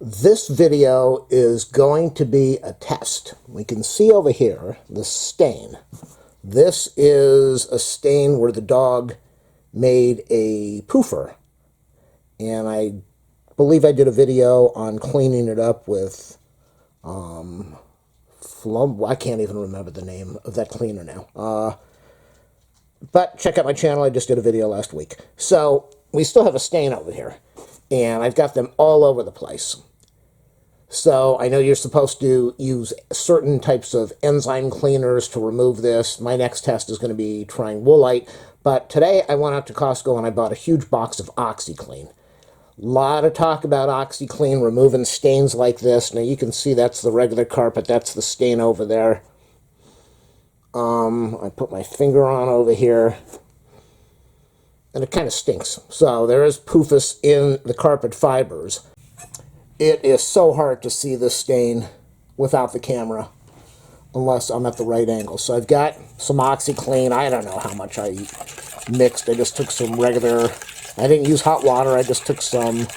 This video is going to be a test. We can see over here the stain. This is a stain where the dog made a poofer. And I believe I did a video on cleaning it up with, I can't even remember the name of that cleaner now. But check out my channel, I just did a video last week. So we still have a stain over here. And I've got them all over the place. So I know you're supposed to use certain types of enzyme cleaners to remove this. My next test is going to be trying Woolite. But today I went out to Costco and I bought a huge box of OXI. A lot of talk about OXI removing stains like this. Now you can see that's the regular carpet. That's the stain over there. I put my finger on over here. And it kind of stinks. So there is poofus in the carpet fibers. It is so hard to see this stain without the camera, unless I'm at the right angle. So I've got some OXI. I don't know how much I mixed. I just took some regular, I didn't use hot water. I just took some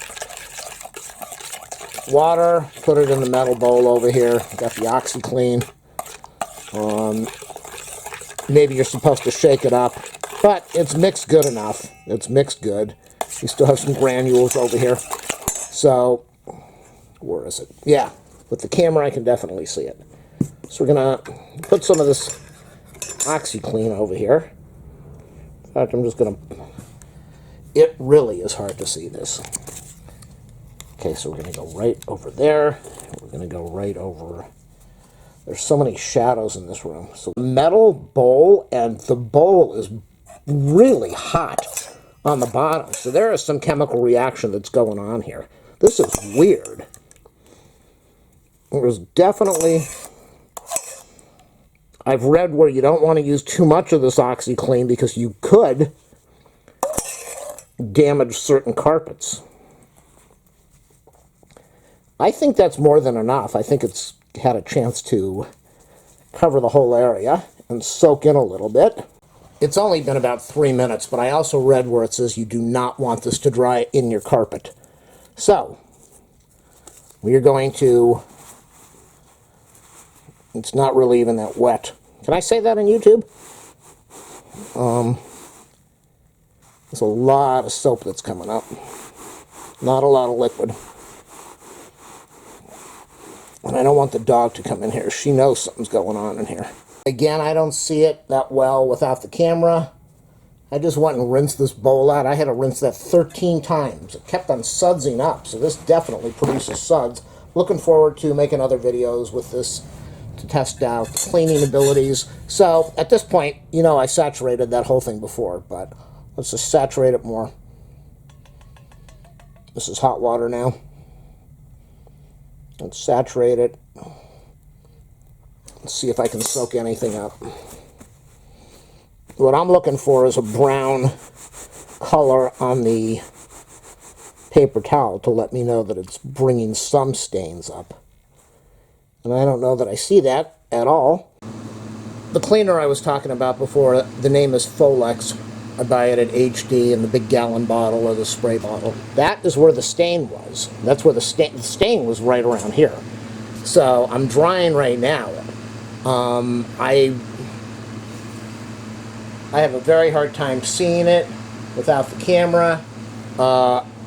water, put it in the metal bowl over here. Got the OXI. Maybe you're supposed to shake it up, but it's mixed good enough. It's mixed good. We still have some granules over here. So, where is it? Yeah, with the camera I can definitely see it. So we're going to put some of this OXI over here. In fact, I'm just going to... It really is hard to see this. Okay, so we're going to go right over there. We're going to go right over... There's so many shadows in this room. So metal bowl, and the bowl is really hot on the bottom. So there is some chemical reaction that's going on here. This is weird. There's definitely... I've read where you don't want to use too much of this OXI because you could damage certain carpets. I think that's more than enough. I think it's had a chance to cover the whole area and soak in a little bit. It's only been about 3 minutes, but I also read where it says you do not want this to dry in your carpet. So, we are going to... It's not really even that wet. Can I say that on YouTube? There's a lot of soap that's coming up. Not a lot of liquid. And I don't want the dog to come in here. She knows something's going on in here. Again, I don't see it that well without the camera. I just went and rinsed this bowl out. I had to rinse that 13 times. It kept on sudsing up, so this definitely produces suds. Looking forward to making other videos with this to test out the cleaning abilities. So, at this point, you know I saturated that whole thing before, but let's just saturate it more. This is hot water now. Let's saturate it. Let's see if I can soak anything up. What I'm looking for is a brown color on the paper towel to let me know that it's bringing some stains up. And I don't know that I see that at all. The cleaner I was talking about before, the name is Folex. I buy it at HD in the big gallon bottle or the spray bottle. That is where the stain was. That's where the stain was, right around here. So I'm drying right now. I have a very hard time seeing it without the camera.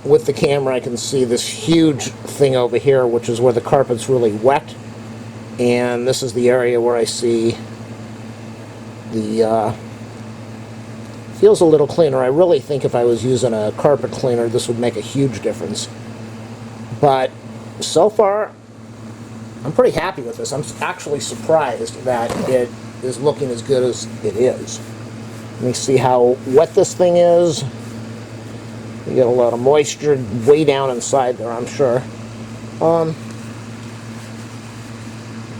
With the camera I can see this huge thing over here, which is where the carpet's really wet. And this is the area where I see the... feels a little cleaner. I really think if I was using a carpet cleaner, this would make a huge difference. But so far, I'm pretty happy with this. I'm actually surprised that it is looking as good as it is. Let me see how wet this thing is. You get a lot of moisture way down inside there, I'm sure.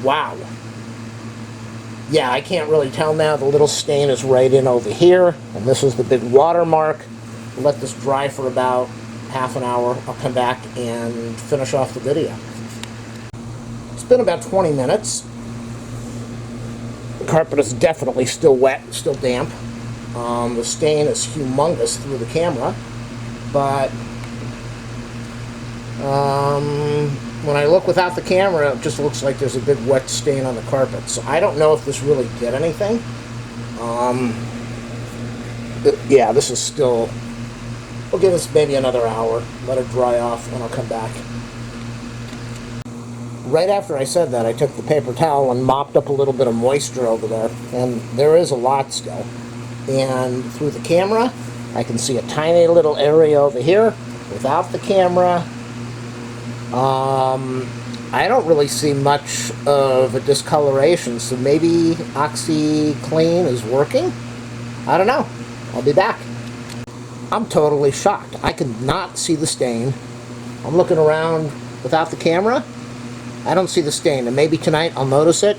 Wow. Yeah, I can't really tell now. The little stain is right in over here. And this is the big watermark. I'll let this dry for about half an hour. I'll come back and finish off the video. It's been about 20 minutes. The carpet is definitely still wet, still damp. The stain is humongous through the camera. But when I look without the camera, it just looks like there's a big wet stain on the carpet. So I don't know if this really did anything. Yeah, this is still... We'll give this maybe another hour, let it dry off, and I'll come back. Right after I said that, I took the paper towel and mopped up a little bit of moisture over there, and there is a lot still. And through the camera, I can see a tiny little area over here. Without the camera, I don't really see much of a discoloration, so maybe OXI Clean is working? I don't know. I'll be back. I'm totally shocked. I could not see the stain. I'm looking around without the camera. I don't see the stain, and maybe tonight I'll notice it.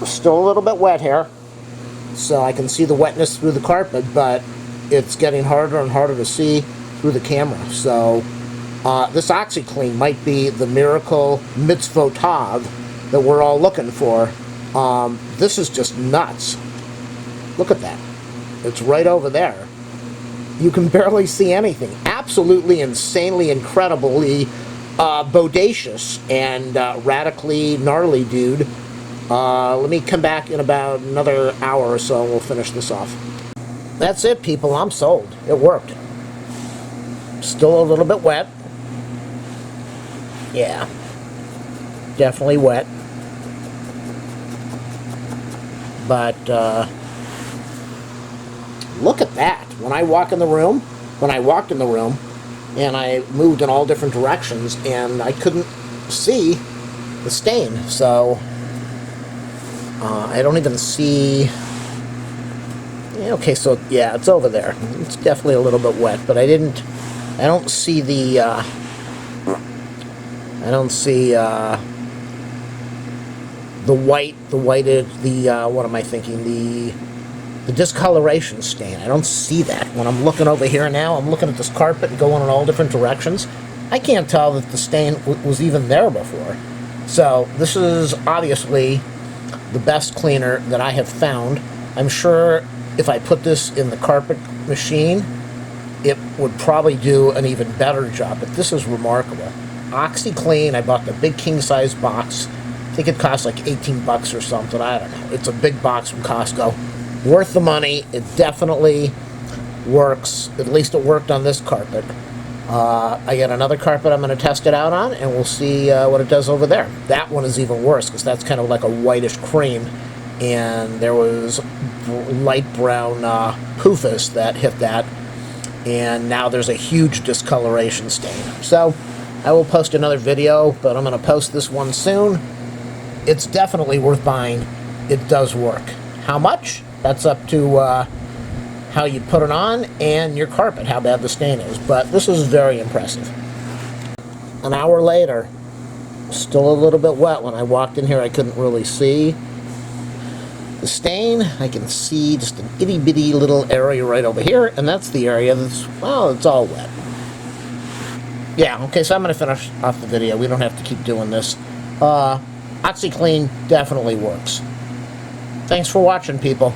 It's still a little bit wet here, so I can see the wetness through the carpet, but it's getting harder and harder to see through the camera. So this OXI Clean might be the miracle mitzvot tov that we're all looking for. This is just nuts. Look at that. It's right over there. You can barely see anything. Absolutely insanely, incredibly bodacious and radically gnarly dude. Let me come back in about another hour or so and we'll finish this off. That's it, people. I'm sold. It worked. Still a little bit wet. Yeah. Definitely wet. But look at that. When I walked in the room, and I moved in all different directions, and I couldn't see the stain. So I don't even see... Okay, so yeah, it's over there. It's definitely a little bit wet, but I don't see the what am I thinking? The discoloration stain. I don't see that. When I'm looking over here now, I'm looking at this carpet and going in all different directions. I can't tell that the stain was even there before. So this is obviously the best cleaner that I have found. I'm sure if I put this in the carpet machine, it would probably do an even better job. But this is remarkable. OXI Clean, I bought the big king-size box. I think it cost like 18 bucks or something. I don't know. It's a big box from Costco. Worth the money. It definitely works. At least it worked on this carpet. I got another carpet I'm going to test it out on, and we'll see what it does over there. That one is even worse, because that's kind of like a whitish cream, and there was light brown poofus that hit that, and now there's a huge discoloration stain. So I will post another video, but I'm going to post this one soon. It's definitely worth buying. It does work. How much? That's up to how you put it on and your carpet, how bad the stain is. But this is very impressive. An hour later, still a little bit wet. When I walked in here, I couldn't really see the stain. I can see just an itty-bitty little area right over here, and that's the area that's, well, it's all wet. Yeah, okay, so I'm going to finish off the video. We don't have to keep doing this. OXI Clean definitely works. Thanks for watching, people.